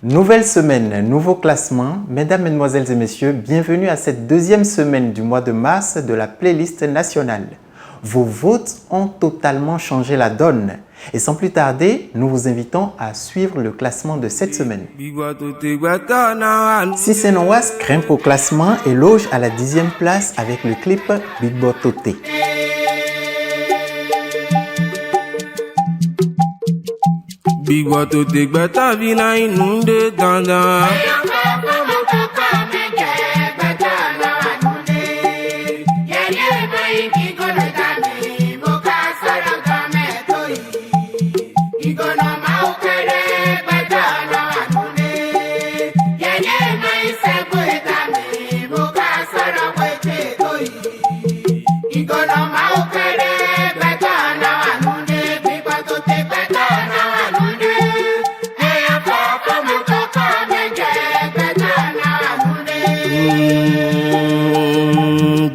Nouvelle semaine, nouveau classement. Mesdames, Mesdemoiselles et Messieurs, bienvenue à cette deuxième semaine du mois de mars de la playlist nationale. Vos votes ont totalement changé la donne. Et sans plus tarder, nous vous invitons à suivre le classement de cette semaine. Cissé Nonwas grimpe au classement et loge à la 10e place avec le clip Big Bototé. Big Bototé gbata vina inunde ganda.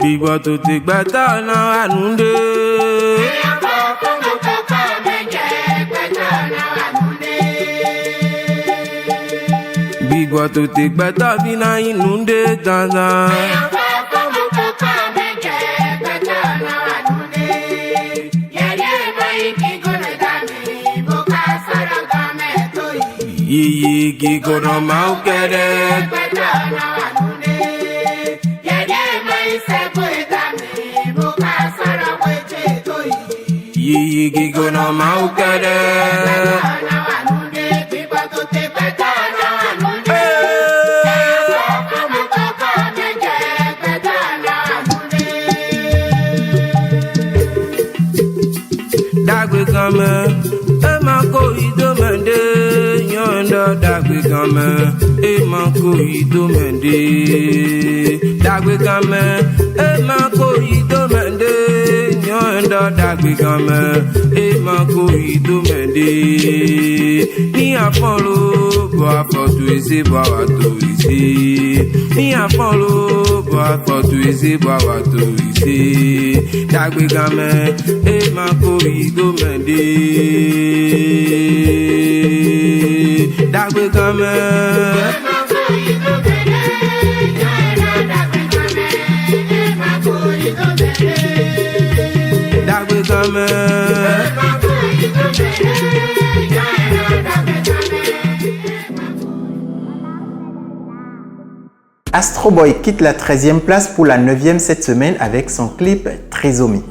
Big Bototé gbata na anunde. Big Bototé gbata vina inunde dada. Yeye gigono maukere. Yeye gigono maukere. Dagwe kame, emako idomende. Yonda dagwe kame, emako idomende. Dagwe kame, emako idomende. Yonda dagwe kame, emako idomende. Ni afolo, bo afotu ese, bo awato ese. Ni afolo, bo afotu ese, bo awato ese. Dagwe kame, emako idomende. Dagwe kame. Dagwe kame. Astro Boy quitte la 13e place pour la 9e cette semaine avec son clip Trisomie.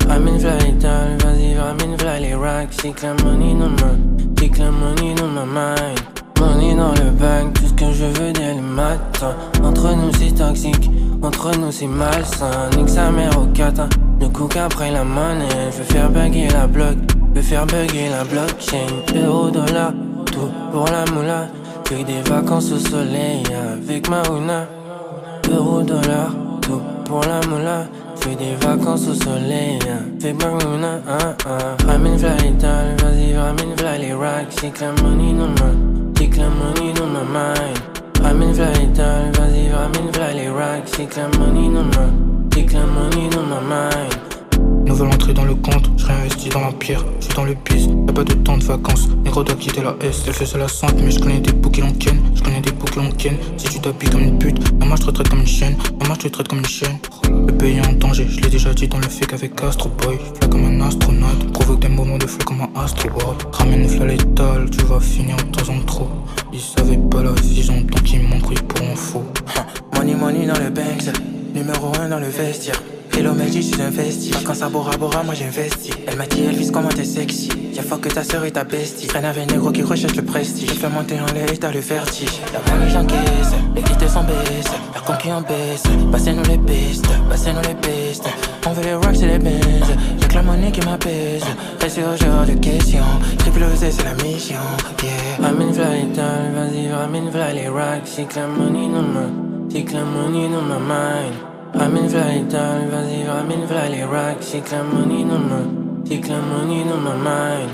Ramène v'là les dalles, vas-y ramène v'là les racks. C'est que la money dans ma, c'est que la money dans ma mind. Money dans le bag, tout ce que je veux dès le matin. Entre nous c'est toxique, entre nous c'est malsain. Nique sa mère au catin, le cook après la monnaie. Je veux faire bugger la block, je veux faire bugger la blockchain. Euro, dollar, tout pour la moula. Fais des vacances au soleil avec ma Una. Euro, dollar, tout pour la moula. Fais des vacances au soleil, fais ma Una, Ramène v'là les dalles, vas-y ramène v'là les racks. C'est que la money dans ma, c'est que la money dans ma mind. Ramène v'là les dalles, vas-y ramène v'là les racks. C'est que la money dans ma, c'est que la money dans ma mind. Nouvelle entrée dans le compte, je réinvestis dans l'empire. Je suis dans le bis, y'a pas de temps de vacances. Négro doit quitter la S, elle fait ça la sente. Mais je connais des poux qui l'en ken, je connais des poux qui l'en ken. Si tu t'habilles comme une pute, moi je te traite comme une chienne. Moi je te traite comme une chienne. Le pays est en danger, je l'ai déjà dit dans le fake avec Astro Boy. Fly comme un astronaute, provoque des moments de flou comme un Astro World. Ramène v'là l'étal, tu vas finir dans un trou. Ils savaient pas la vision, donc ils montrent, ils pourront faux. Money money dans le Banks, numéro 1 dans le vestiaire. Hello mec, j'y suis investi. Vacances à Bora Bora, moi j'investis. Elle m'a dit Elvis comment t'es sexy. Y'a fuck que ta sœur et ta bestie. Traîne avec négro qui recherche le prestige. Je fais monter en l'air et t'as le vertige. La money j'encaisse, les quittes sont baissent. La conquis en baisse, passez-nous les pistes, passez-nous les pistes. On veut les rocks et les benz. Y'a que la monnaie qui m'apaise. Reste au genre de questions. Triple Z c'est la mission, yeah. Ramène v'là les dalles, vas-y ramène v'là les racks. C'est que la money dans ma, c'est que la money dans ma mind. Ramène v'là les dalles, vas-y ramène v'là les racks. C'est que la money dans ma, c'est que la money dans ma mind.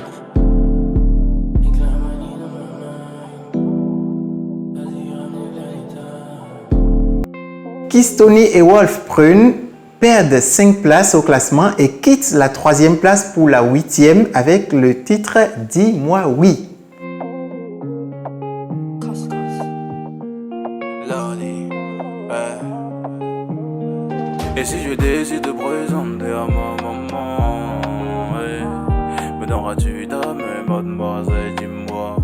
Kistoni et Wolf Prune perdent 5 places au classement et quittent la 3e place pour la 8e avec le titre Dis-moi oui. Lordy, ouais. Et si je décide de présenter à ma maman, ouais, me donneras-tu ta main, mademoiselle, dis-moi.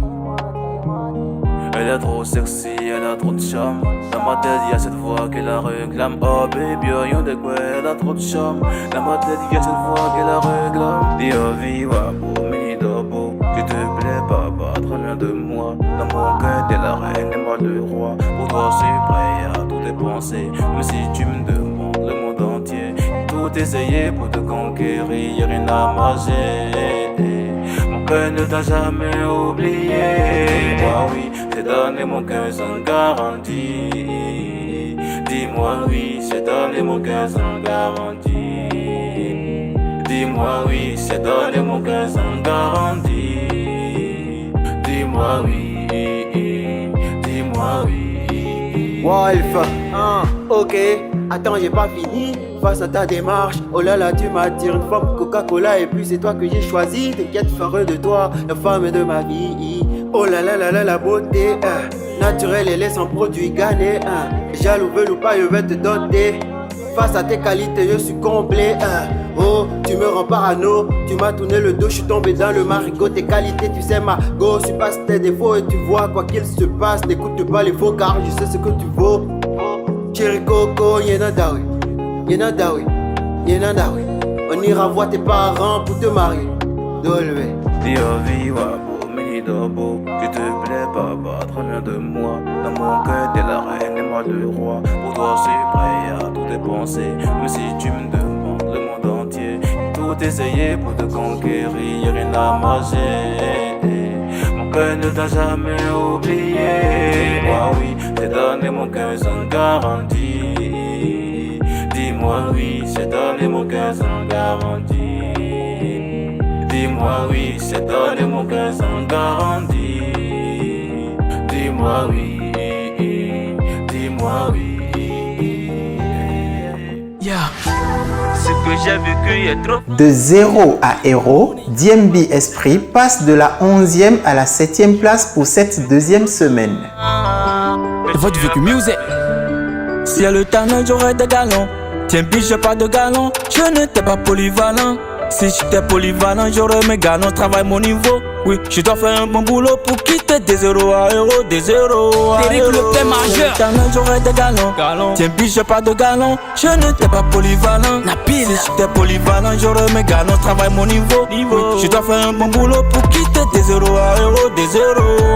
Elle est trop sexy, elle a trop de charme. Dans ma tête y'a cette voix qui la réclame. Oh baby, yon de quoi, elle a trop de charme. Dans ma tête y'a cette voix qui la réclame. Dis oh viva, beau, mini dobo. Tu te plais pas, trop loin de moi. Dans mon cœur t'es la reine et moi le roi. Pour toi je suis prêt à tout dépenser. Même si tu me demandes le monde entier. Tout essayer pour te conquérir, rien à manger. Mon cœur ne t'a jamais oublié. Moi oui, j'ai donné mon cœur sans garantie. Dis-moi oui, j'ai donné mon cœur sans garantie. Dis-moi oui, j'ai donné mon cœur sans garantie. Dis-moi oui, dis-moi oui. Wolf, ok, attends j'ai pas fini. Face à ta démarche, oh là là tu m'attires. Une femme Coca-Cola et puis c'est toi que j'ai choisi. T'inquiète, ferai de toi la femme de ma vie. Oh là là là là, la beauté naturelle et sans produit gagné. Jaloux veut ou pas, je vais te doter. Face à tes qualités, je suis comblé. Oh, tu me rends parano. Tu m'as tourné le dos, je suis tombé dans le marigot. Tes qualités, tu sais ma go. Tu passes tes défauts et tu vois quoi qu'il se passe. N'écoute pas les faux car je sais ce que tu vaux. Chéri Coco, yenadawe. Yenadawe, yenadawe. On ira voir tes parents pour te marier. Dolwe. Dis oh viva, beau, mini dobo. Tu te plais pas, trop loin de moi. Dans mon cœur t'es la reine et moi le roi. Pour toi je suis prêt à tout dépenser. Même si tu me demandes le monde entier. Tout essayer pour te conquérir, rien à manger. Mon cœur ne t'a jamais oublié. Moi oui, j'ai donné mon cœur sans garantie. Dis-moi oui, j'ai donné mon cœur sans garantie. Dis-moi oui, j'ai donné mon cœur sans garantie. Dis-moi oui, dis-moi oui. Yeah. Ce que j'ai vécu est trop. De 0 à héros, DMB Esprit passe de la 11e à la 7e place pour cette deuxième semaine. Voix du vécu music. Si y a le talent, j'aurais des galons. Tiens, puis j'ai pas de galons. Je n'étais pas polyvalent. Si j'étais polyvalent, j'aurais mes galons. Travaille mon niveau. Oui, je dois faire un bon boulot pour quitter des 0 à héros, des 0 à héros. Le thème majeur. J'aurais des galons. Tiens, puis j'ai pas de galons. Je n'étais pas polyvalent. Si j'étais polyvalent, j'aurais mes galons. Travaille mon niveau. Oui, je dois faire un bon boulot pour quitter des 0 à héros, des 0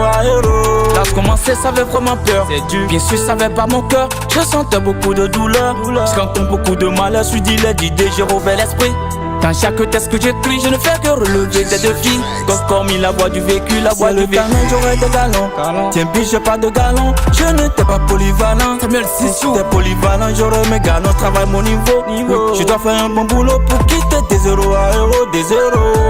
à héros. Quand je commençais, ça avait vraiment peur. Bien sûr, ça avait pas mon cœur. Je sentais beaucoup de douleur. Je rencontre beaucoup de malheur. Je suis dit les d'idées, j'ai rouvert l'esprit. Dans chaque texte que j'écris, je ne fais que relever des défis. Comme il la voix du vécu, la voix du vécu. J'aurais des galons. Tiens, puis j'ai pas de galons. Je n'étais pas polyvalent. Si j'étais polyvalent, j'aurais mes galons. Travaille mon niveau. Je dois faire un bon boulot pour quitter des 0 à héros, des 0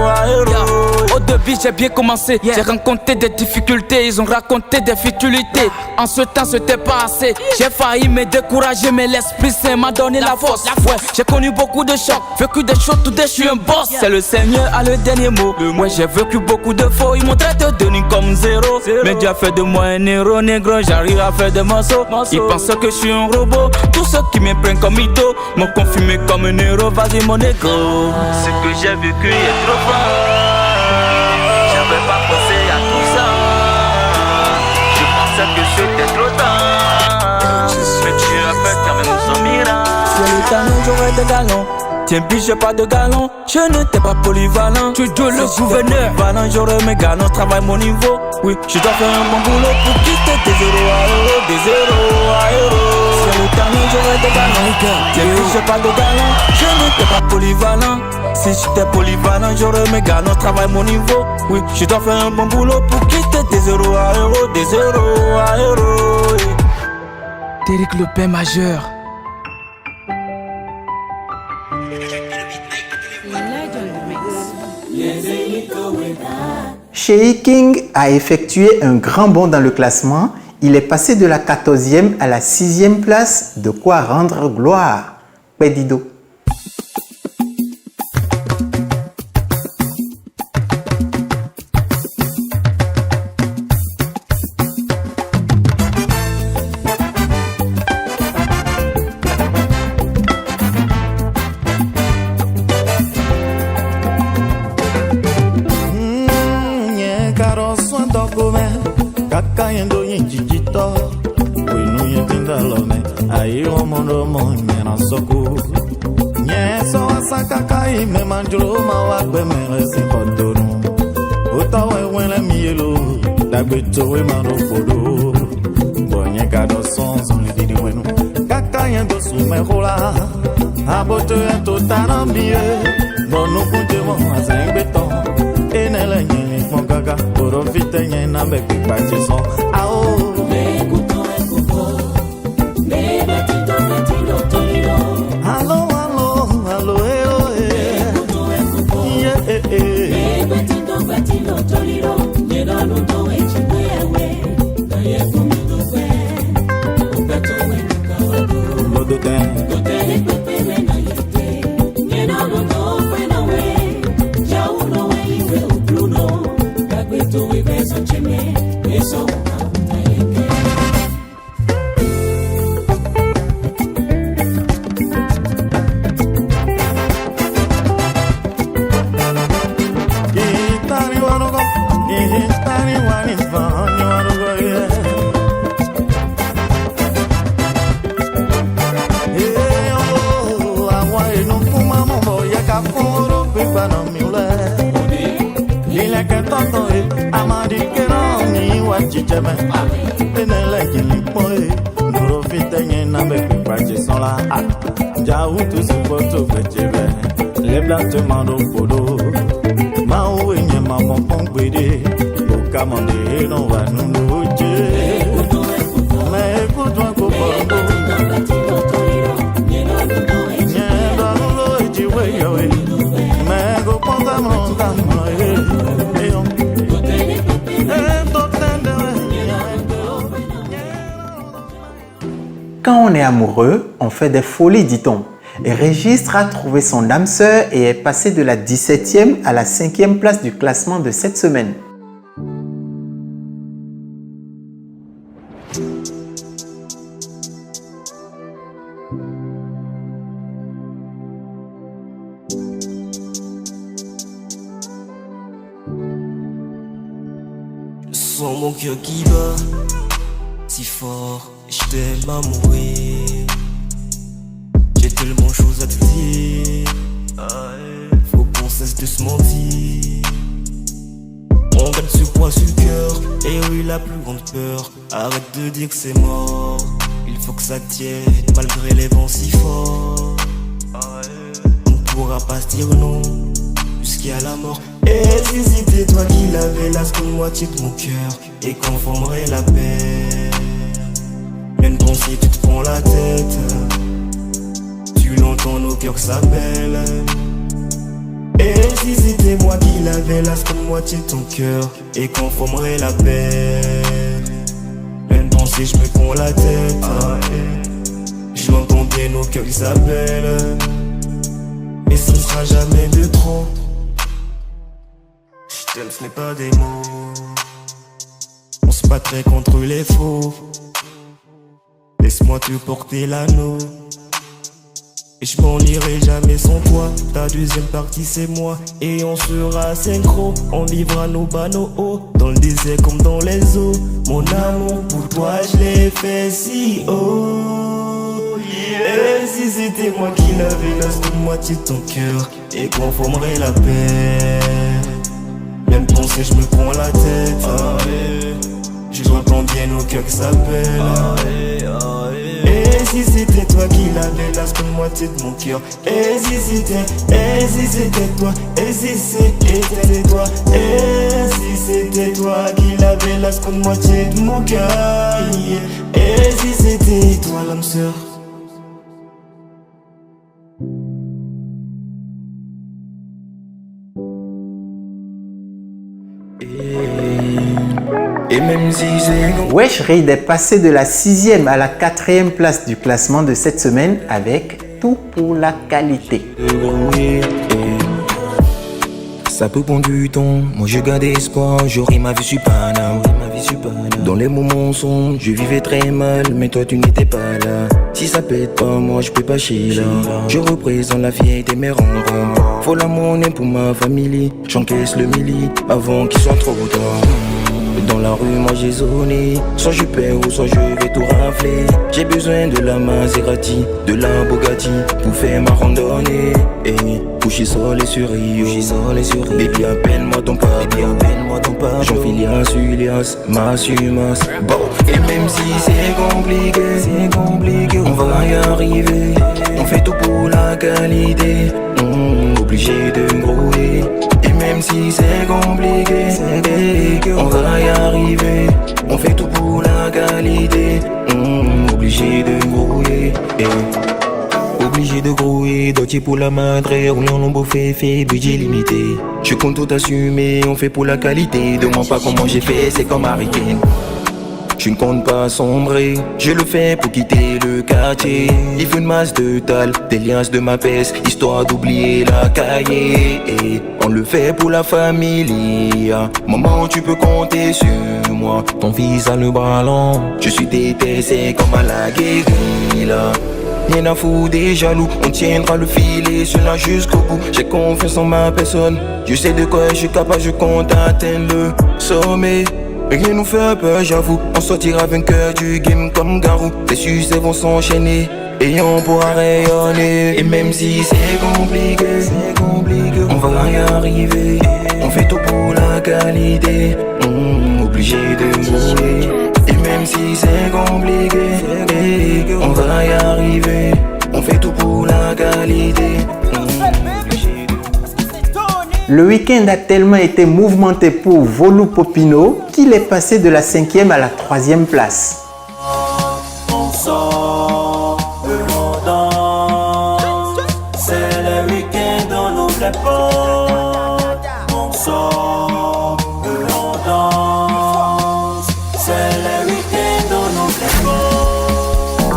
à héros. Au début, j'ai bien commencé. J'ai rencontré des difficultés. Ils ont raconté des futilités. En ce temps, c'était pas assez. J'ai failli me décourager, mais l'Esprit Saint m'a donné la force. Ouais, j'ai connu beaucoup de chocs, vécu des choses, tout je suis un boss. C'est le Seigneur a le dernier mot. Moi j'ai vécu beaucoup de faux. Ils m'ont traité de nul comme zéro. Mais Dieu a fait de moi un héros négro. J'arrive à faire des morceaux. Ils pensent que je suis un robot. Tous ceux qui me prennent comme mytho m'ont confirmé comme un héros. Vas-y mon égo. Ce que j'ai vécu est trop fort. J'avais pas pensé à tout ça. Je pensais que c'était trop tard. Mais Dieu a fait quand même son miracle. Si le talent j'aurais des galons. Tiens, puis j'ai pas de galons. Je n'étais pas polyvalent. Tu dois le gouverneur. Polyvalent, j'aurais mes galons. Travaille mon niveau. Oui, je dois faire un bon boulot pour quitter des 0 à héros, des 0 à héros. Si le talent, j'aurais des galons. Tiens, puis j'ai pas de galons. Je n'étais pas polyvalent. Si j'étais polyvalent, j'aurais mes galons. Travaille mon niveau. Oui, je dois faire un bon boulot pour quitter des 0 à héros, des 0 à héros. Derrick le Père majeur. Shei King a effectué un grand bond dans le classement. Il est passé de la 14e à la 6e place. De quoi rendre gloire. Pédido. yendo yinjijito wenu yendinda lome ayiro mondo monyana soko nyeso asakaka ime manjuro mawakbe meresi kodono otawe wele mielo dagbeto we manofodo bonye kado sons on le didi wenu kaka yendo sumerola aboto ento tanambie bono kunje mo azengbeton enele nyini mongaga profite nyena beki pacheson ao Ekuto, me batido toliro. Allo, Me batido toliro. Nyena luto echiwewe. Naye kumido kwe. Ubeto wenuka wado. Modoten Dotele kwepele na yete. Nyena luto kwe na we. Jauno we iwe ubluno. Kagbeto we beso cheme. Beso na yete. Gitari warugo vanyo warugo awa enu kuma mombo yaka furo pipa no miule lile ke toto amadi kero ni wachicheme tenele kilipo ndoro fite nyena be pipa chisola jau tu supoto bechebe le blate mando podo Mao enye mama pongwede Okamande no wanunoje Me ekutu anko bongo Nyenda nulo ejiwe yowe Me go ponta monta moe Eyon Quand on est amoureux, on fait des folies, dit-on. Et Registre a trouvé son âme sœur et est passé de la 17e à la 5e place du classement de cette semaine. Je sens mon cœur qui bat si fort, je t'aime à mourir. J'ai tellement choses à te dire, faut qu'on cesse de se mentir. On garde ce poids sur le cœur et oui la plus grande peur. Arrête de dire que c'est mort, il faut que ça tienne malgré les vents si forts. On pourra pas se dire non jusqu'à la mort. Et si c'était toi qui l'avais la seconde moitié de mon cœur et qu'on formerait la paix. Même pensée tu te prends la tête, tu l'entends nos cœurs s'appellent. Et si c'était moi qui l'avais la seconde moitié de ton cœur et qu'on formerait la paix. Même pensée je me prends la tête, je l'entends bien nos cœurs s'appellent. Mais ce ne sera jamais de trop. Je t'aime, ce n'est pas des mots. On se battrait contre les faux. Laisse-moi te porter l'anneau. Et je m'en irai jamais sans toi. Ta deuxième partie c'est moi. Et on sera synchro. On vivra nos bas, nos hauts. Dans le désert comme dans les eaux. Mon amour pour toi je l'ai fait si haut. Et si c'était moi qui l'avais la seconde moitié de ton cœur et qu'on formerait la paix. Même pensée je me prends la tête, je l'entends bien nos cœurs qui s'appellent. Et si c'était toi qui l'avais la seconde moitié de mon cœur. Et si c'était toi. Et si c'était toi. Et si c'était toi qui l'avais la seconde moitié de mon cœur. Et si c'était toi l'âme sœur. Et même si c'est... Wesh Reid est passé de la 6e à la 4e place du classement de cette semaine avec Tout pour la qualité. Ça peut prendre du temps, moi je garde espoir, j'aurai ma vie sur Paname. Dans les moments sombres, je vivais très mal, mais toi tu n'étais pas là. Si ça pète pas, moi je peux pas chier là. Je représente la fierté de mes rangs. Faut la monnaie pour ma famille, j'encaisse le milli avant qu'il soit trop tard. Dans la rue moi j'ai zoné, soit je perds ou soit je vais tout rafler. J'ai besoin de la Maserati, de la Bugatti pour faire ma randonnée. Couché sur les Rio, baby appelle-moi ton papa, Jean-Philias, Ulias, Massumas. Bon, et même si c'est compliqué, on va y arriver. On fait tout pour la qualité, obligé de grouiller. Et même si c'est compliqué, on va y arriver. On fait tout pour la qualité, obligé de grouiller. Obligé de grouiller, dotier pour la madre, rouler en lombo fait, budget limité. Je compte tout assumer, on fait pour la qualité. Demande pas comment j'ai fait, c'est comme Harry Kane. Je ne compte pas sombrer, je le fais pour quitter le quartier. Il faut une masse de tal, des liasses de ma peste, histoire d'oublier la cahier. Et on le fait pour la famille. Maman, tu peux compter sur moi. Ton fils a le bras long, je suis détesté comme à la guérilla. Rien à foutre des jaloux, on tiendra le filet, cela jusqu'au bout. J'ai confiance en ma personne, je sais de quoi je suis capable, je compte atteindre le sommet. Rien nous fait peur, j'avoue, on sortira vainqueur du game comme Garou. Les succès vont s'enchaîner et on pourra rayonner. Et même si c'est compliqué, on va y arriver. On fait tout pour la qualité, obligé de mourir. Et même si c'est compliqué, on va y arriver. On fait tout pour la qualité. Le week-end a tellement été mouvementé pour Volou Popino qu'il est passé de la 5e à la 3e place. On sort, on danse. C'est le week-end, on ouvre les portes. On sort, on danse. C'est le week-end, on ouvre les portes.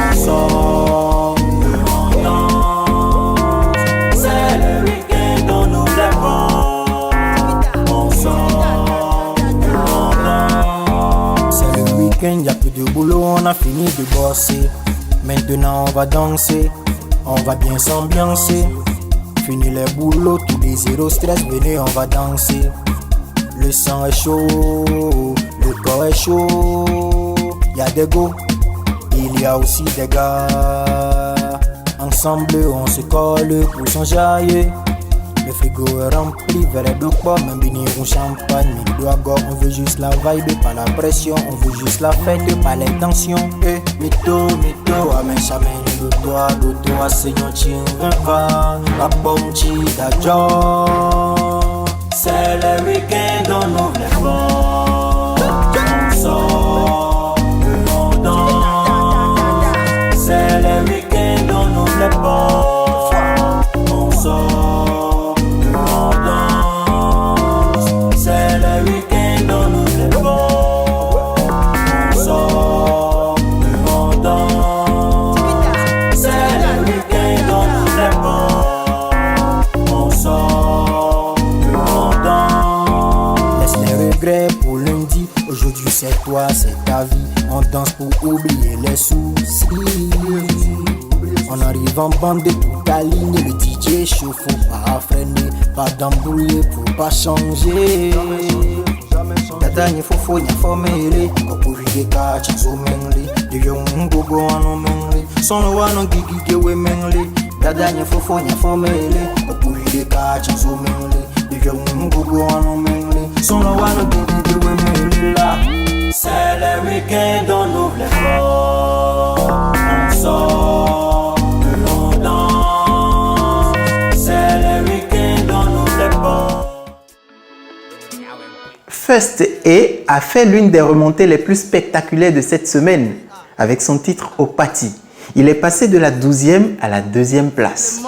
On sort, on danse. C'est le week-end, on ouvre les portes. On sort, on danse. C'est le week-end, y'a plus de boulot, on a fini de bosser. Maintenant on va danser, on va bien s'ambiancer. Fini les boulots, tous les zéro stress, venez on va danser. Le sang est chaud, le corps est chaud. Y'a des go, il y a aussi des gars. Ensemble on se colle pour s'enjailler. Le frigo est rempli, verre de quoi, même bénir ou champagne. Mais doit go, on veut juste la vibe, pas la pression. On veut juste la fête, pas les tensions. Mito, amen, chamen, do toi, seyon, chinva. La pomchi, da joie. C'est le week-end, on ouvre les portes. On sort, on danse. C'est le week-end, on ouvre les portes. On sort, on danse. C'est le week-end, on ouvre les portes. On sort, on danse. C'est le week-end, on ouvre les portes. On sort. Laisse les regrets pour lundi. Aujourd'hui c'est toi, c'est ta vie. On danse pour oublier les soucis. On arrive en bande tout aligné. Le DJ chaud, faut pas freiner. Pas d'embrouiller pour pas changer. Tata n'y faut n'y formé. Pour vider catch, so menli. De young gogo en menli. Son no one gigi de we menli. Tata n'y faut n'y formé. Pour vider catch, so menli. De young gogo en menli. Son no one gigi de we menli là. C'est le week-end, on ouvre les portes. On sort, on danse. C'est le week-end, on ouvre les portes. First A a fait l'une des remontées les plus spectaculaires de cette semaine avec son titre Opati. Il est passé de la 12e à la 2e place.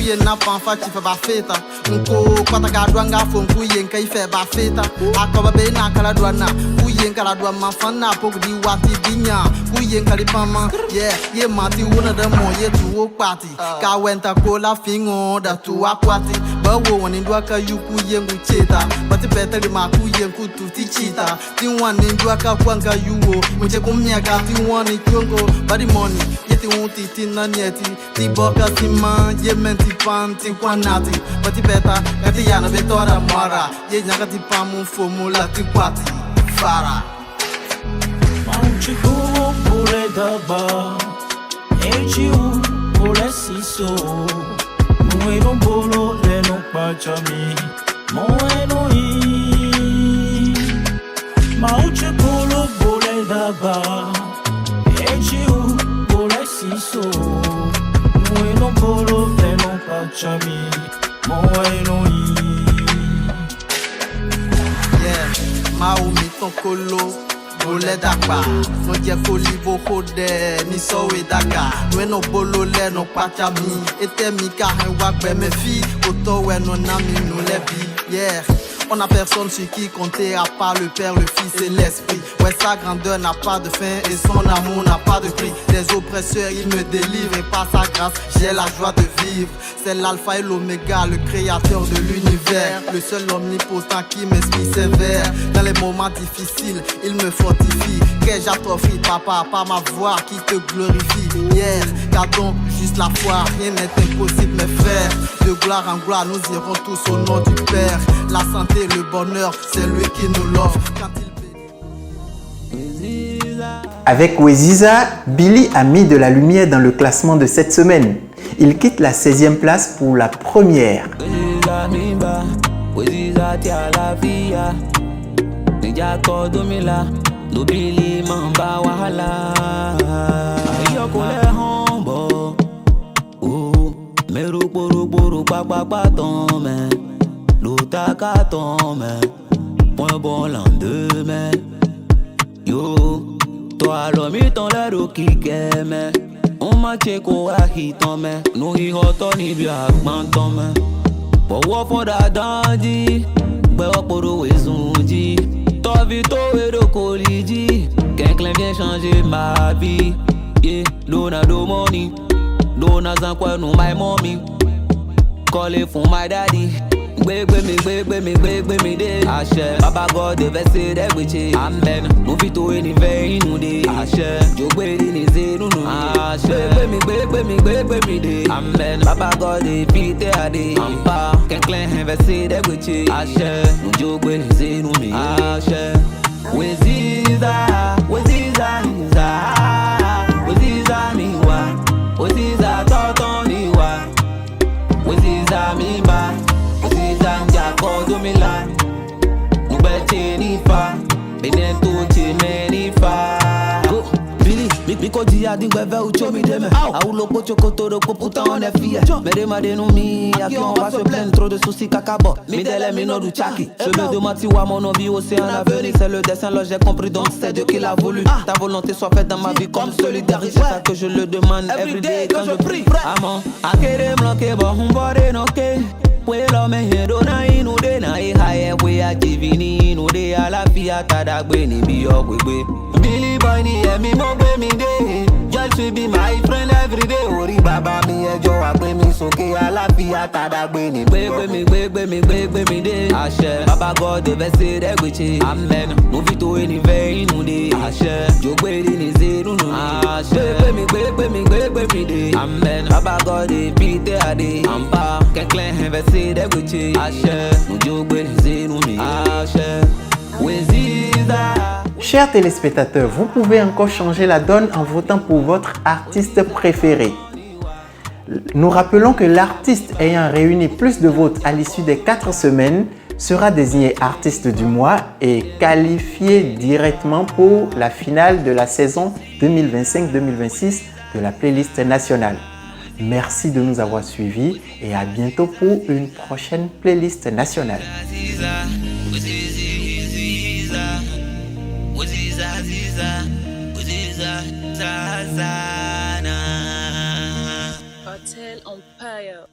kuye na panfa chifa ba feta nko kwata ga dwanga fo kuye nkai fe ba feta akoba be na kala dwana kuye kala dwa mafana pogdi wati binya kuye kali pama yeah ye mati wona da mo ye tu wo party ka wenta ko la fingo da tu akwati ba wo woni ndwa ka yuku ye ngucheta bati beta de ma kuye nkutu tichita ti wani ndwa ka kwanga yuwo muje kumnya ka ti wani kyongo badi money yeti wonti tina nieti ti boka ti man ye menti panti kwanati bati beta kati yana betora mara ye nyaka ti pamu formula ti kwati fara Chico pure daba Echiu pure siso Muero bolo le no pachami Moeno i Mauche polo pure daba Echiu pure siso Muero bolo le no pachami Moeno i Yeah, mau mi tokolo Bole daka, no je koli boko de ni sowe daka. No no bolo le no pacha mi, ete mi ka he wakbe me fi, koto we no nami no lebi. Yeah, on a personne sur qui compter à part le Père, le Fils et l'Esprit. Ouais, sa grandeur n'a pas de fin et son amour n'a pas de prix. Des oppresseurs, il me délivre et par sa grâce, j'ai la joie de vivre. C'est l'alpha et l'oméga, le créateur de l'univers. Le seul omnipotent qui m'inspire ses vers. Dans les moments difficiles, il me fortifie. Qu'ai-je à t'offrir, papa, par ma voix qui te glorifie. Hier, gardons juste la foi, rien n'est impossible, mes frères. De gloire en gloire, nous irons tous au nom du Père. La santé, le bonheur, c'est lui qui nous l'offre. Avec Weziza, Billy a mis de la lumière dans le classement de cette semaine. Il quitte la 16e place pour la première. Toi l'homme ton l'air qui keme on m'a cheko a hitome no hi hotoni bi agbantome but what for that dandy be oporo ezunji to vi to ero koliji quelqu'un vient changer ma vie yeah dona do money dona zan kwa no my mommy call it for my daddy Gbegbe mi de Àṣẹ Baba God devait se degbeche Amen No fit to anywhere inu de Àṣẹ Jogbe ni ze nunu Àṣẹ Gbegbe mi de Amen Baba God fit te ade Ampa Kenklen devait se degbeche Àṣẹ Jogbe ni ze nunu Àṣẹ Weziza mi wa Weziza toton ni wa Weziza mi ba Zanja kodo milan Ubete nifa Benento chime nifa Billy, Miko dia dingweve ucho mi deme Aulo pocho kotoro ko puta on est fier Mere made no mi à qui on va se plaindre Trop de soucis kakabo Mi dele mi no du chaki Je me demande si wa mon envie aussi en avenir C'est le dessin là j'ai compris donc c'est Dieu qui l'a voulu Ta volonté soit faite dans ma vie comme solidarité C'est ça que je le demande everyday quand je prie Amon, akere mloke bo humbore noke Puelo me hedo na inu de na ihaye we a jivini inu de alafia tadagbe ni bi ogbegbe Billy boy ni emi mo gbe mi de Just to be my friend every day Ori baba mi ejo agbe mi soke alafia tadagbe ni gbegbe mi de Àṣẹ Baba God devait se degbeche Amen No fit to anywhere inu de Àṣẹ Jogbe ni ze nunu Àṣẹ Gbegbe mi de Amen Baba God fit te ade Ampa Kenklen invest Chers téléspectateurs, vous pouvez encore changer la donne en votant pour votre artiste préféré. Nous rappelons que l'artiste ayant réuni plus de votes à l'issue des 4 semaines sera désigné artiste du mois et qualifié directement pour la finale de la saison 2025-2026 de la playlist nationale. Merci de nous avoir suivis et à bientôt pour une prochaine playlist nationale. Hotel Empire.